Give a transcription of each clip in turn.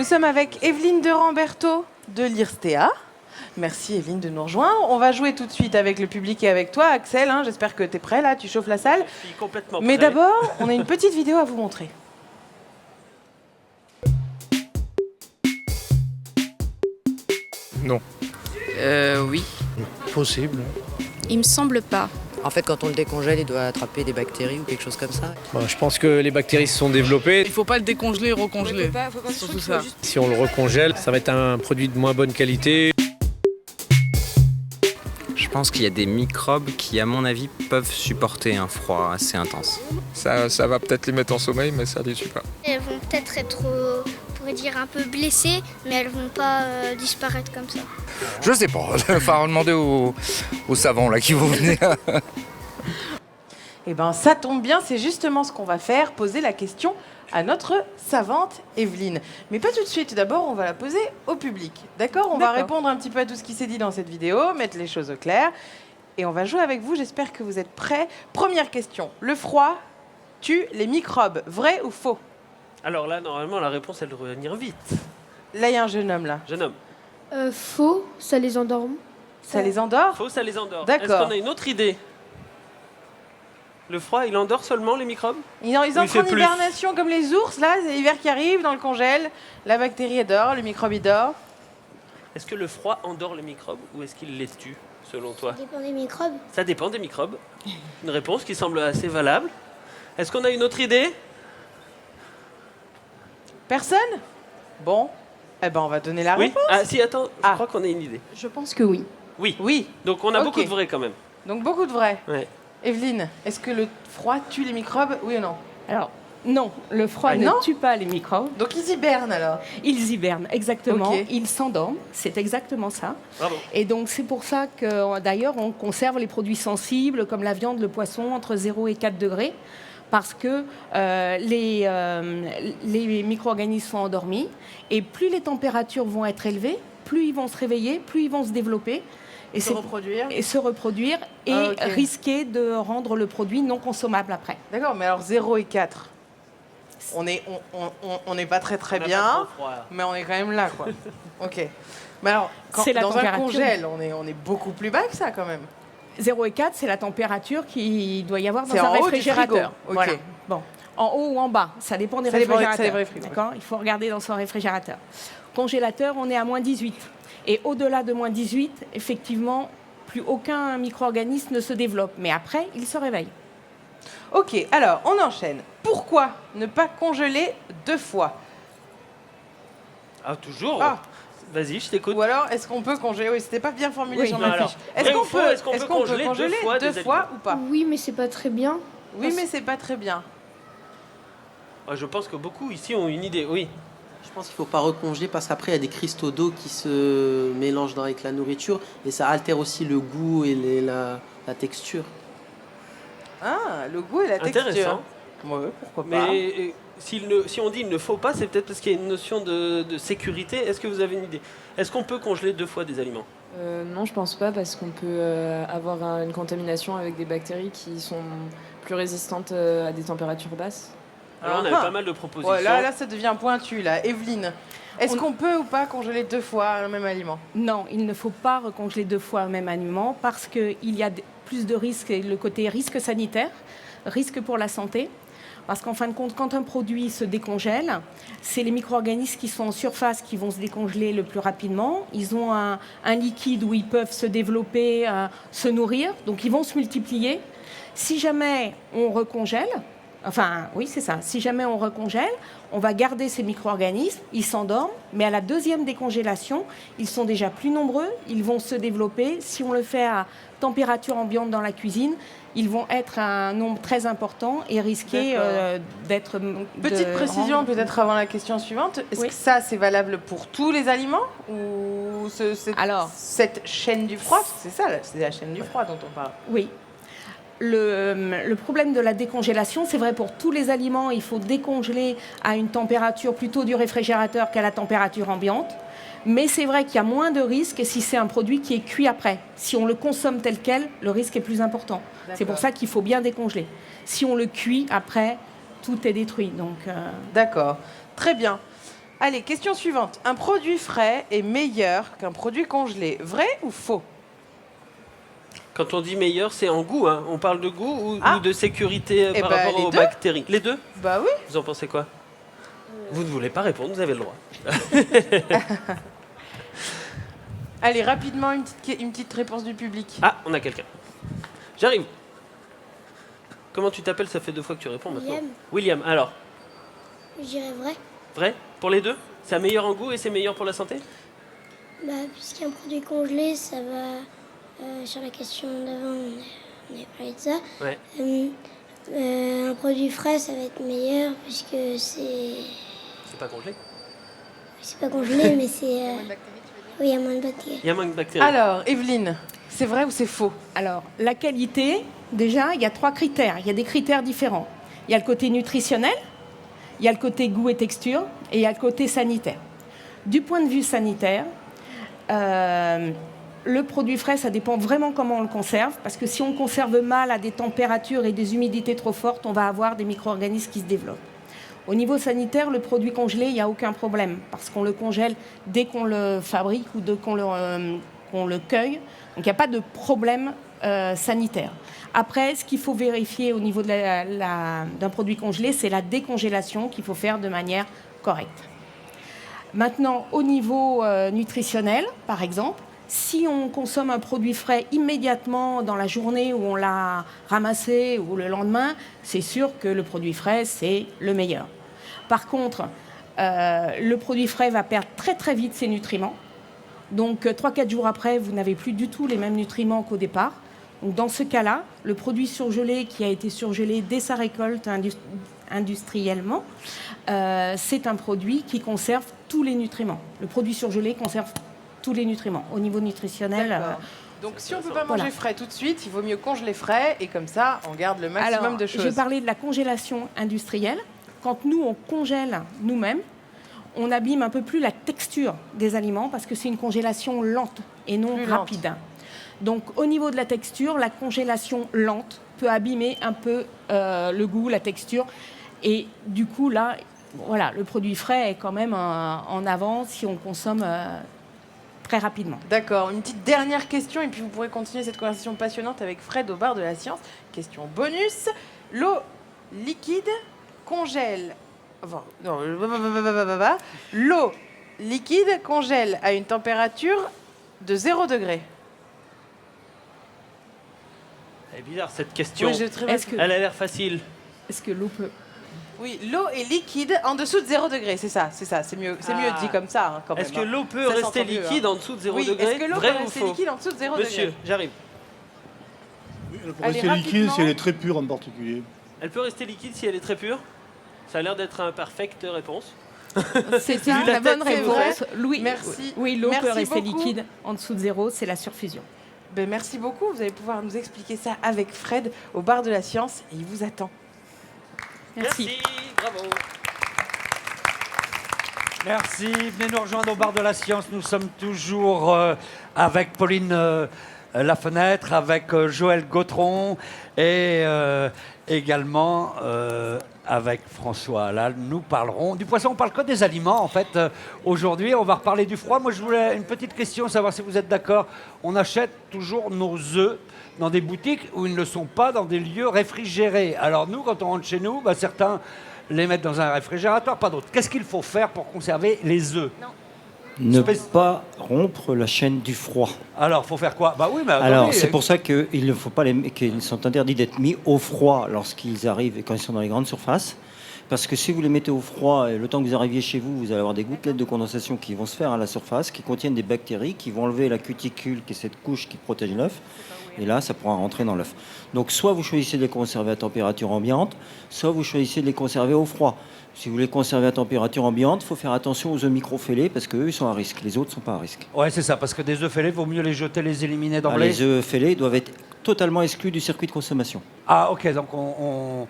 Nous sommes avec Evelyne de Ramberto de l'IRSTEA. Merci Evelyne de nous rejoindre. On va jouer tout de suite avec le public et avec toi, Axel. J'espère que tu es prêt là, tu chauffes la salle. Je suis complètement Mais prêt. d'abord, on a une petite vidéo à vous montrer. Non. Oui. Possible. Il me semble pas. En fait, quand on le décongèle, il doit attraper des bactéries ou quelque chose comme ça. Bon, je pense que les bactéries se sont développées. Il faut pas le décongeler et recongeler. Faut surtout ça. Si on le recongèle, ça va être un produit de moins bonne qualité. Je pense qu'il y a des microbes qui, à mon avis, peuvent supporter un froid assez intense. Ça va peut-être les mettre en sommeil, mais ça les tue pas. Elles vont peut-être être, on pourrait dire, un peu blessées, mais elles vont pas disparaître comme ça. Je sais pas, il va demander aux savants là, qui vont venir. Eh bien, ça tombe bien, c'est justement ce qu'on va faire, poser la question à notre savante Evelyne. Mais pas tout de suite, d'abord, on va la poser au public. D'accord ? On va répondre un petit peu à tout ce qui s'est dit dans cette vidéo, mettre les choses au clair. Et on va jouer avec vous, j'espère que vous êtes prêts. Première question, le froid tue les microbes, vrai ou faux ? Alors là, normalement, la réponse, elle devrait venir vite. Là, il y a un jeune homme, là. Jeune homme. Faux, ça les endorme. Ça les endort ? Faux, ça les endort. D'accord. Est-ce qu'on a une autre idée ? Le froid, il endort seulement les microbes ? Ils entrent en hibernation comme les ours, là, c'est l'hiver qui arrive, dans le congèle. La bactérie elle dort, le microbe il dort. Est-ce que le froid endort les microbes ou est-ce qu'il les tue, selon toi ? Ça dépend des microbes. Ça dépend des microbes. Une réponse qui semble assez valable. Est-ce qu'on a une autre idée ? Personne ? Bon, eh ben on va donner la Oui. réponse. Ah si, attends, je crois qu'on a une idée. Je pense que oui. Oui. Oui, Donc on a Ok. beaucoup de vrais quand même. donc beaucoup de vrai. Ouais. Evelyne, est-ce que le froid tue les microbes, oui ou non ? Alors, non, le froid Ah, ne non tue pas les microbes. Donc ils hibernent alors. Ils hibernent, exactement. Ok. Ils s'endorment, c'est exactement ça. Bravo. Et donc, c'est pour ça que, d'ailleurs, on conserve les produits sensibles, comme la viande, le poisson, entre 0 et 4 degrés, parce que les micro-organismes sont endormis. Et plus les températures vont être élevées, plus ils vont se réveiller, plus ils vont se développer. Et Se reproduire. et se reproduire et Ah, ok. risquer de rendre le produit non consommable après. D'accord, mais alors 0 et 4. On n'est pas très On a pas bien, trop froid. mais on est quand même là, quoi. Ok. Mais alors, C'est la dans un température. congèle, on est beaucoup plus bas que ça quand même. 0 et 4, c'est la température qu'il doit y avoir dans C'est un en haut du réfrigérateur. frigo. Ok. Voilà. Bon. En haut ou en bas, ça dépend des Ça dépend des réfrigérateurs. frigos, D'accord ? Il faut regarder dans son réfrigérateur. Congélateur, on est à moins 18. Et au-delà de moins 18, effectivement, plus aucun micro-organisme ne se développe. Mais après, il se réveille. Ok, alors on enchaîne. Pourquoi ne pas congeler 2 fois ? Ah, toujours Ah. Vas-y, je t'écoute. Ou alors, est-ce qu'on peut congeler ? Oui, c'était pas bien formulé Oui. sur Non, ma alors, fiche. vrai ou faux, est-ce qu'on peut congeler deux fois deux des fois ou pas ? Oui, mais c'est pas très bien. Oui, mais c'est pas très bien. Ah, je pense que beaucoup ici ont une idée, oui. Je pense qu'il ne faut pas recongeler parce qu'après, il y a des cristaux d'eau qui se mélangent avec la nourriture et ça altère aussi le goût et la texture. Ah, le goût et la texture. Intéressant. Ouais, pourquoi pas. Mais si on dit il ne faut pas, c'est peut-être parce qu'il y a une notion de sécurité. Est-ce que vous avez une idée ? Est-ce qu'on peut congeler 2 fois des aliments ? Non, je pense pas parce qu'on peut avoir une contamination avec des bactéries qui sont plus résistantes à des températures basses. Alors, on avait pas mal de propositions. Ouais, là, ça devient pointu, là. Evelyne, est-ce qu'on peut ou pas congeler 2 fois un même aliment ? Non, il ne faut pas recongeler 2 fois un même aliment parce qu'il y a plus de risques, et le côté risque sanitaire, risque pour la santé. Parce qu'en fin de compte, quand un produit se décongèle, c'est les micro-organismes qui sont en surface qui vont se décongeler le plus rapidement. Ils ont un liquide où ils peuvent se développer, se nourrir, donc ils vont se multiplier. Si jamais on recongèle, si jamais on recongèle, on va garder ces micro-organismes, ils s'endorment, mais à la deuxième décongélation, ils sont déjà plus nombreux, ils vont se développer. Si on le fait à température ambiante dans la cuisine, ils vont être un nombre très important et risquer d'être... Petite précision peut-être avant la question suivante. Est-ce que ça, c'est valable pour tous les aliments ou cette chaîne du froid ? C'est ça, c'est la chaîne du froid dont on parle. Oui. Le problème de la décongélation, c'est vrai pour tous les aliments, il faut décongeler à une température plutôt du réfrigérateur qu'à la température ambiante. Mais c'est vrai qu'il y a moins de risques si c'est un produit qui est cuit après. Si on le consomme tel quel, le risque est plus important. C'est pour ça qu'il faut bien décongeler. Si on le cuit après, tout est détruit. Donc, D'accord, très bien. Allez, question suivante. Un produit frais est meilleur qu'un produit congelé. Vrai ou faux? Quand on dit meilleur, c'est en goût, hein. On parle de goût ou de sécurité par rapport les aux deux. bactéries? Les deux? Bah oui. Vous en pensez quoi? Vous ne voulez pas répondre, vous avez le droit. Allez, rapidement, une petite réponse du public. Ah, on a quelqu'un. J'arrive. Comment tu t'appelles? Ça fait 2 fois que tu réponds maintenant. William. William, alors, Je dirais vrai. vrai? Pour les deux? C'est meilleur en goût et c'est meilleur pour la santé? Bah, puisqu'un produit congelé, ça va. Sur la question d'avant, on avait parlé de ça. Ouais. Un produit frais, ça va être meilleur puisque c'est. C'est pas congelé? C'est pas congelé, mais c'est. Oui, il y a moins de bactéries. Il y a moins de bactéries. Alors, Evelyne, c'est vrai ou c'est faux? Alors, la qualité, déjà, il y a 3 critères. Il y a des critères différents. Il y a le côté nutritionnel, il y a le côté goût et texture, et il y a le côté sanitaire. Du point de vue sanitaire, le produit frais, ça dépend vraiment comment on le conserve, parce que si on conserve mal à des températures et des humidités trop fortes, on va avoir des micro-organismes qui se développent. Au niveau sanitaire, le produit congelé, il n'y a aucun problème, parce qu'on le congèle dès qu'on le fabrique ou dès qu'on le cueille. Donc il n'y a pas de problème sanitaire. Après, ce qu'il faut vérifier au niveau d'un produit congelé, c'est la décongélation qu'il faut faire de manière correcte. Maintenant, au niveau nutritionnel, par exemple, si on consomme un produit frais immédiatement dans la journée où on l'a ramassé ou le lendemain, c'est sûr que le produit frais, c'est le meilleur. Par contre, le produit frais va perdre très très vite ses nutriments. Donc 3-4 jours après, vous n'avez plus du tout les mêmes nutriments qu'au départ. Donc dans ce cas-là, le produit surgelé qui a été surgelé dès sa récolte industriellement, c'est un produit qui conserve tous les nutriments. Le produit surgelé conserve tous les nutriments. Au niveau nutritionnel... Donc si on ne peut pas manger frais tout de suite, il vaut mieux congeler frais et comme ça, on garde le maximum de choses. Je parlais de la congélation industrielle. Quand nous, on congèle nous-mêmes, on abîme un peu plus la texture des aliments parce que c'est une congélation lente et non rapide. Donc au niveau de la texture, la congélation lente peut abîmer un peu le goût, la texture. Et du coup, là, voilà, le produit frais est quand même en avance si on consomme très rapidement. D'accord. Une petite dernière question et puis vous pourrez continuer cette conversation passionnante avec Fred au bar de la science. Question bonus. L'eau liquide congèle... Non, l'eau liquide congèle à une température de 0 degré. C'est bizarre cette question. Oui, Elle a l'air facile. Est-ce que l'eau peut... Oui, l'eau est liquide en dessous de 0 degré, c'est ça. C'est mieux dit comme ça, hein, quand même. Est-ce que l'eau peut rester liquide en dessous de 0 degré? Est-ce que l'eau peut rester liquide en dessous de 0 degré? Monsieur, j'arrive. Oui, elle peut rester liquide si elle est très pure en particulier. Elle peut rester liquide si elle est très pure? Ça a l'air d'être un parfaite réponse. C'est ça, la bonne réponse. Louis, merci. Oui, l'eau peut rester beaucoup. liquide en dessous de 0, c'est la surfusion. Ben, merci beaucoup. Vous allez pouvoir nous expliquer ça avec Fred au bar de la science et il vous attend. Merci. Bravo. Merci. Venez nous rejoindre au bar de la science. Nous sommes toujours avec Pauline Lafenêtre, avec Joël Gautron et également avec François. Là, nous parlerons du poisson. On parle que des aliments, en fait. Aujourd'hui, on va reparler du froid. Moi, je voulais une petite question, savoir si vous êtes d'accord. On achète toujours nos œufs dans des boutiques où ils ne le sont pas, dans des lieux réfrigérés. Alors nous, quand on rentre chez nous, certains les mettent dans un réfrigérateur, pas d'autres. Qu'est-ce qu'il faut faire pour conserver les œufs? Ne pas rompre la chaîne du froid. Alors, il faut faire quoi? Bah oui, mais attendez, alors, c'est pour ça qu'ils ne faut pas qu'ils sont interdits d'être mis au froid lorsqu'ils arrivent et quand ils sont dans les grandes surfaces. Parce que si vous les mettez au froid, et le temps que vous arriviez chez vous, vous allez avoir des gouttelettes de condensation qui vont se faire à la surface, qui contiennent des bactéries, qui vont enlever la cuticule, qui est cette couche qui protège l'œuf. Et là, ça pourra rentrer dans l'œuf. Donc, soit vous choisissez de les conserver à température ambiante, soit vous choisissez de les conserver au froid. Si vous les conservez à température ambiante, il faut faire attention aux œufs microfêlés parce qu'eux, ils sont à risque. Les autres ne sont pas à risque. Ouais, c'est ça, parce que des œufs fêlés, il vaut mieux les jeter, les éliminer d'emblée. Les œufs fêlés doivent être totalement exclus du circuit de consommation. Ah, ok, donc on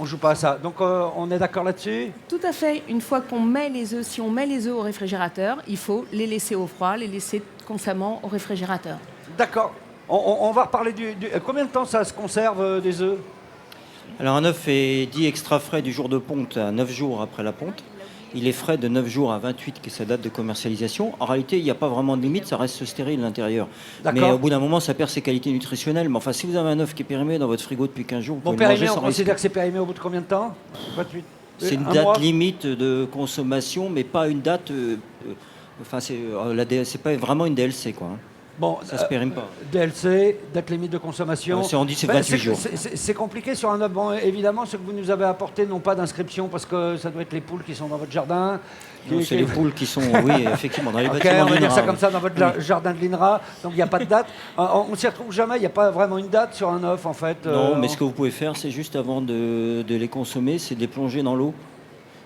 joue pas à ça. Donc, on est d'accord là-dessus? Tout à fait. Une fois qu'on met les œufs, si on met les œufs au réfrigérateur, il faut les laisser au froid, les laisser constamment au réfrigérateur. D'accord. On va reparler du... Combien de temps ça se conserve, des œufs? Alors un œuf est dit extra frais du jour de ponte à 9 jours après la ponte. il est frais de 9 jours à 28, qui est sa date de commercialisation. En réalité, il n'y a pas vraiment de limite, ça reste stérile à l'intérieur. Mais au bout d'un moment, ça perd ses qualités nutritionnelles. Mais enfin, si vous avez un œuf qui est périmé dans votre frigo depuis 15 jours, vous Bon, pouvez le manger périmé, sans on risque. considère que c'est périmé au bout de combien de temps? 28. C'est une Un date mois limite de consommation, mais pas une date... Enfin, c'est pas vraiment une DLC, quoi. Bon, ça se périme pas. DLC, date limite de consommation. On dit c'est 28 jours. C'est compliqué sur un œuf. Bon, évidemment, ce que vous nous avez apporté n'ont pas d'inscription parce que ça doit être les poules qui sont dans votre jardin. C'est les poules qui sont, oui, effectivement, dans les bâtiments. On va de dire ça l'INRA, comme ça, dans votre jardin de l'INRA. Donc il n'y a pas de date. On ne s'y retrouve jamais. Il n'y a pas vraiment une date sur un œuf, en fait. Non, mais ce que vous pouvez faire, c'est juste avant de les consommer, c'est de les plonger dans l'eau.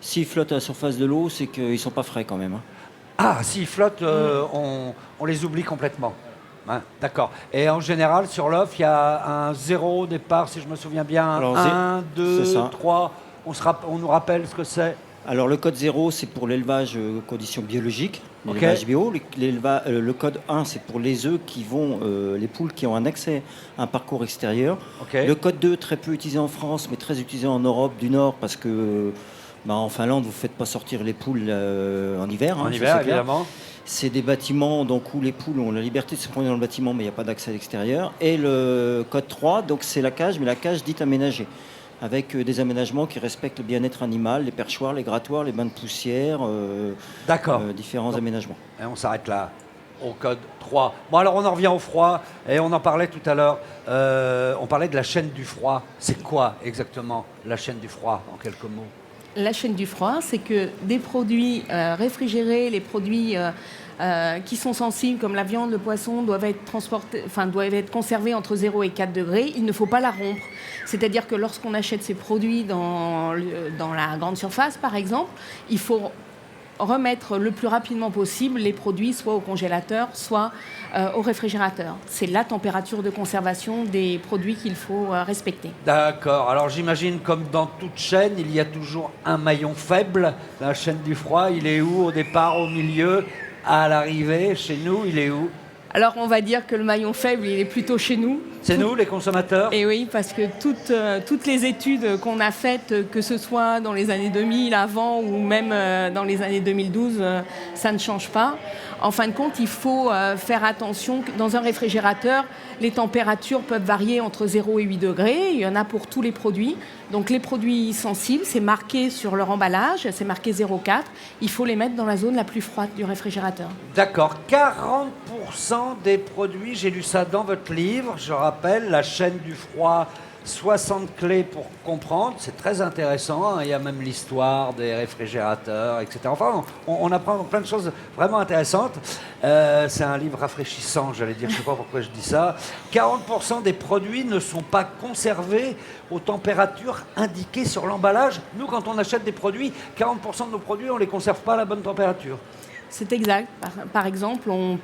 S'ils flottent à la surface de l'eau, c'est qu'ils ne sont pas frais quand même. Ah, s'ils flottent, on les oublie complètement. Hein, d'accord. Et en général, sur l'œuf, il y a un 0 au départ, si je me souviens bien. Alors, 1, 2, 3. On nous rappelle ce que c'est. Alors, le code 0, c'est pour l'élevage conditions biologiques, l'élevage bio. Le code 1, c'est pour les œufs les poules qui ont un accès à un parcours extérieur. Le code 2, très peu utilisé en France, mais très utilisé en Europe du Nord, parce que en Finlande, vous ne faites pas sortir les poules en hiver. En hiver, évidemment. C'est des bâtiments donc, où les poules ont la liberté de se promener dans le bâtiment, mais il n'y a pas d'accès à l'extérieur. Et le code 3, donc c'est la cage, mais la cage dite aménagée, avec des aménagements qui respectent le bien-être animal, les perchoirs, les grattoirs, les bains de poussière, différents aménagements. Et on s'arrête là, au code 3. Bon, alors on en revient au froid, et on en parlait tout à l'heure. On parlait de la chaîne du froid. C'est quoi exactement la chaîne du froid, en quelques mots? La chaîne du froid, c'est que des produits réfrigérés, les produits qui sont sensibles, comme la viande, le poisson, doivent être conservés entre 0 et 4 degrés. Il ne faut pas la rompre. C'est-à-dire que lorsqu'on achète ces produits dans la grande surface, par exemple, il faut remettre le plus rapidement possible les produits soit au congélateur, soit au réfrigérateur. C'est la température de conservation des produits qu'il faut respecter. D'accord. Alors j'imagine, comme dans toute chaîne, il y a toujours un maillon faible. La chaîne du froid, il est où? Au départ, au milieu, à l'arrivée? Chez nous, il est où? Alors on va dire que le maillon faible, il est plutôt chez nous. C'est nous, les consommateurs? Et oui, parce que toutes les études qu'on a faites, que ce soit dans les années 2000, avant ou même dans les années 2012, ça ne change pas. En fin de compte, il faut faire attention que dans un réfrigérateur, les températures peuvent varier entre 0 et 8 degrés. Il y en a pour tous les produits. Donc les produits sensibles, c'est marqué sur leur emballage, c'est marqué 0,4. Il faut les mettre dans la zone la plus froide du réfrigérateur. D'accord. 40% des produits, j'ai lu ça dans votre livre, je rappelle, la chaîne du froid, 60 clés pour comprendre, c'est très intéressant, hein. Il y a même l'histoire des réfrigérateurs, etc. Enfin, on apprend plein de choses vraiment intéressantes. C'est un livre rafraîchissant, j'allais dire, je ne sais pas pourquoi je dis ça. 40% des produits ne sont pas conservés aux températures indiquées sur l'emballage. Nous, quand on achète des produits, 40% de nos produits, on ne les conserve pas à la bonne température. C'est exact. Par exemple, on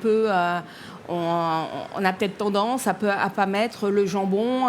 a peut-être tendance à pas mettre le jambon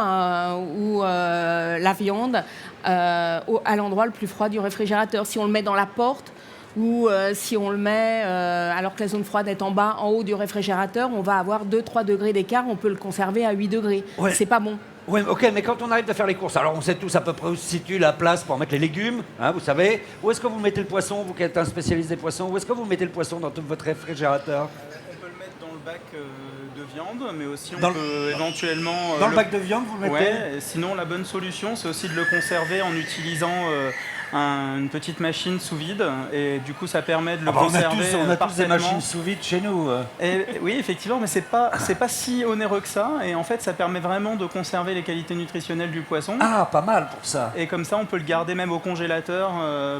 ou la viande à l'endroit le plus froid du réfrigérateur. Si on le met dans la porte ou si on le met alors que la zone froide est en bas, en haut du réfrigérateur, on va avoir 2-3 degrés d'écart. On peut le conserver à 8 degrés. Ouais. C'est pas bon. Oui, ok, mais quand on arrive à faire les courses, alors on sait tous à peu près où se situe la place pour mettre les légumes, hein, vous savez. Où est-ce que vous mettez le poisson, vous qui êtes un spécialiste des poissons, où est-ce que vous mettez le poisson dans tout votre réfrigérateur? On peut le mettre dans le bac de viande, mais aussi on peut éventuellement... Dans le bac de viande, vous le mettez? Ouais, sinon la bonne solution, c'est aussi de le conserver en utilisant une petite machine sous vide, et du coup ça permet de le conserver. On a tous des machines sous vide chez nous. Et, oui, effectivement, mais c'est pas si onéreux que ça, et en fait ça permet vraiment de conserver les qualités nutritionnelles du poisson. Ah, pas mal pour ça. Et comme ça on peut le garder même au congélateur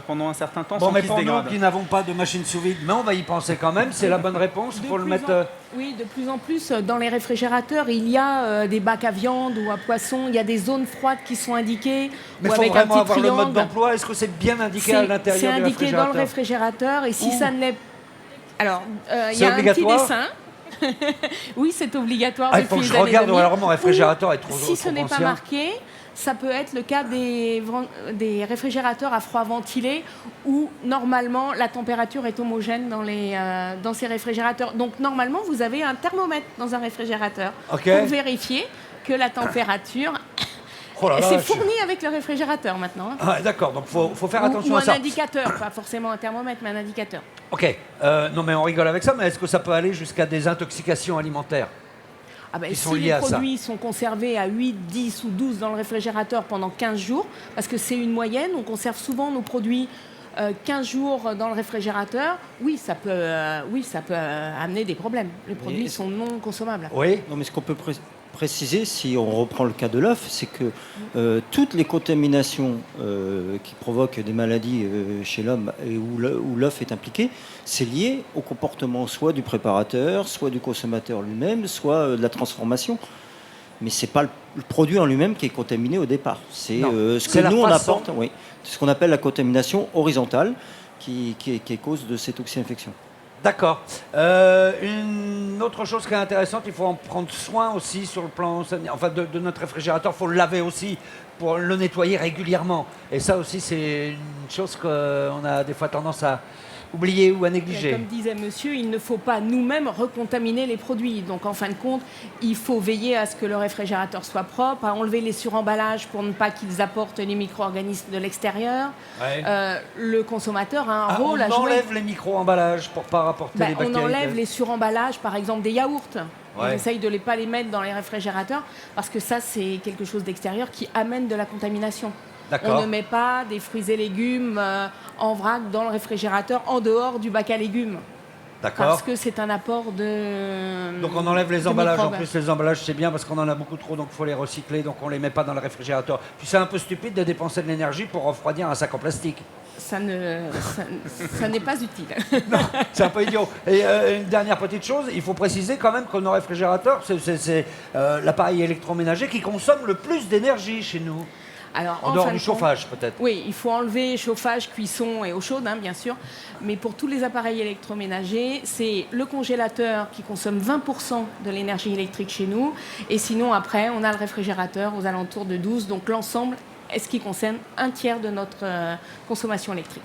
pendant un certain temps sans qu'il se dégrade. Bon, mais pour nous qui n'avons pas de machine sous vide, mais on va y penser quand même, c'est la bonne réponse, il faut le mettre... Oui, de plus en plus, dans les réfrigérateurs, il y a des bacs à viande ou à poisson, il y a des zones froides qui sont indiquées. Mais il faut vraiment avoir le mode d'emploi. Est-ce que c'est bien indiqué à l'intérieur du réfrigérateur? C'est indiqué dans le réfrigérateur, et si ça ne l'est... Alors, il y a un petit dessin. Oui, c'est obligatoire. Il faut que je regarde, alors mon réfrigérateur est trop Si ce n'est pas marqué, ça peut être le cas des réfrigérateurs à froid ventilé où normalement la température est homogène dans ces réfrigérateurs. Donc normalement vous avez un thermomètre dans un réfrigérateur pour vérifier que la température Oh là là, C'est fourni avec le réfrigérateur maintenant. Hein. Ah, d'accord, donc faut faire attention ou à ça. un indicateur, pas forcément un thermomètre, mais un indicateur. Ok, non mais on rigole avec ça, mais est-ce que ça peut aller jusqu'à des intoxications alimentaires qui sont si liées les à ça? produits sont conservés à 8, 10 ou 12 dans le réfrigérateur pendant 15 jours, parce que c'est une moyenne, on conserve souvent nos produits 15 jours dans le réfrigérateur, oui, ça peut amener des problèmes. Les produits sont non consommables. Oui. Non, mais ce qu'on peut préciser, si on reprend le cas de l'œuf, c'est que toutes les contaminations qui provoquent des maladies chez l'homme et où l'œuf est impliqué, c'est lié au comportement soit du préparateur, soit du consommateur lui-même, soit de la transformation. Mais ce n'est pas le produit en lui-même qui est contaminé au départ. C'est ce que nous on apporte. Oui, c'est ce qu'on appelle la contamination horizontale qui est cause de cette oxy-infection. D'accord. Une autre chose qui est intéressante, il faut en prendre soin aussi sur le plan de notre réfrigérateur. Il faut le laver aussi pour le nettoyer régulièrement. Et ça aussi, c'est une chose qu'on a des fois tendance à oublier ou à négliger. Comme disait monsieur, il ne faut pas nous-mêmes recontaminer les produits. Donc en fin de compte, il faut veiller à ce que le réfrigérateur soit propre, à enlever les suremballages pour ne pas qu'ils apportent les micro-organismes de l'extérieur. Ouais. Le consommateur a un rôle à jouer. On enlève les micro-emballages pour ne pas rapporter les bactéries. On enlève les suremballages, par exemple des yaourts. Ouais. On essaye de ne pas les mettre dans les réfrigérateurs parce que ça, c'est quelque chose d'extérieur qui amène de la contamination. On ne met pas des fruits et légumes en vrac dans le réfrigérateur en dehors du bac à légumes. D'accord. Parce que c'est un apport de. Donc on enlève les emballages. Microbes. En plus, les emballages, c'est bien parce qu'on en a beaucoup trop, donc il faut les recycler. Donc on ne les met pas dans le réfrigérateur. Puis c'est un peu stupide de dépenser de l'énergie pour refroidir un sac en plastique. Ça n'est pas utile. Non, c'est un peu idiot. Et une dernière petite chose, il faut préciser quand même que nos réfrigérateurs, c'est l'appareil électroménager qui consomme le plus d'énergie chez nous. Alors, en dehors du chauffage, peut-être. Oui, il faut enlever chauffage, cuisson et eau chaude, bien sûr. Mais pour tous les appareils électroménagers, c'est le congélateur qui consomme 20% de l'énergie électrique chez nous. Et sinon, après, on a le réfrigérateur aux alentours de 12%. Donc l'ensemble est ce qui concerne un tiers de notre consommation électrique.